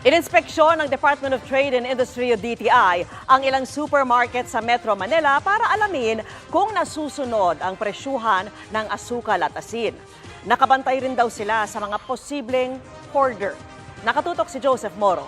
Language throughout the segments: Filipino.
Ininspeksyon ng Department of Trade and Industry o DTI ang ilang supermarket sa Metro Manila para alamin kung nasusunod ang presyuhan ng asukal at asin. Nakabantay rin daw sila sa mga posibleng hoarder. Nakatutok si Joseph Moro.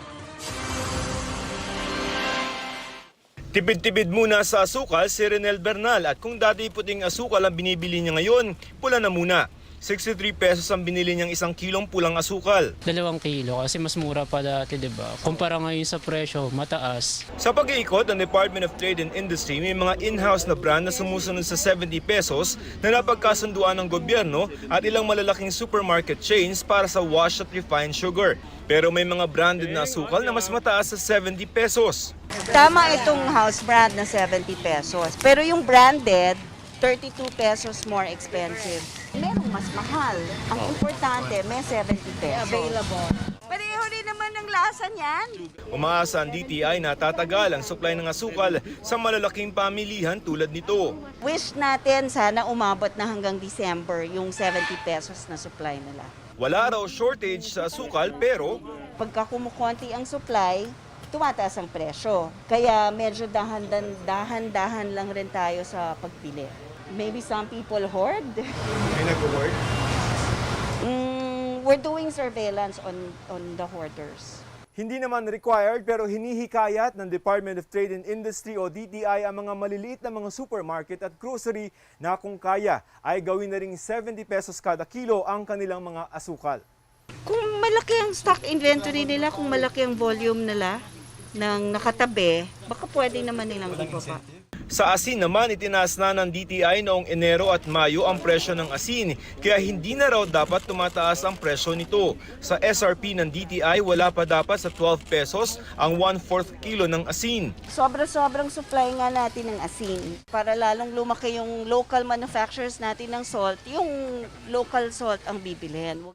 Tipid-tipid muna sa asukal si Renel Bernal at kung dati puting asukal ang binibili niya ngayon, pula na muna. 63 pesos ang binili niyang 1 kilong pulang asukal. 2 kilo kasi mas mura pa dati, diba? Kumpara ngayon sa presyo, mataas. Sa pag-iikot ng Department of Trade and Industry, may mga in-house na brand na sumusunod sa 70 pesos na napagkasunduan ng gobyerno at ilang malalaking supermarket chains para sa wash at refined sugar. Pero may mga branded na asukal na mas mataas sa 70 pesos. Tama itong house brand na 70 pesos. Pero yung branded, 32 pesos more expensive. Merong mas mahal. Ang importante, may 70 pesos. Available. Pareho rin naman ang lasa niyan. Umaasa ang DTI na tatagal ang supply ng asukal sa malalaking pamilihan tulad nito. Wish natin sana umabot na hanggang December yung 70 pesos na supply nila. Wala raw shortage sa asukal pero Pagka kumukonti ang supply, tumataas ang presyo. Kaya medyo dahan-dahan lang rin tayo sa pagpili. Maybe some people hoard. may nag-work. We're doing surveillance on the hoarders. Hindi naman required pero hinihikayat ng Department of Trade and Industry o DTI ang mga maliliit na mga supermarket at grocery na kung kaya ay gawin na ring 70 pesos kada kilo ang kanilang mga asukal. Kung malaki ang stock inventory nila, kung malaki ang volume nila ng nakatabi, baka pwede naman nilang ibaba. Sa asin naman, itinaas na ng DTI noong Enero at Mayo ang presyo ng asin, kaya hindi na raw dapat tumataas ang presyo nito. Sa SRP ng DTI, wala pa dapat sa 12 pesos ang 1/4 kilo ng asin. Sobrang supply nga natin ng asin. Para lalong lumaki yung local manufacturers natin ng salt, yung local salt ang bibilhin.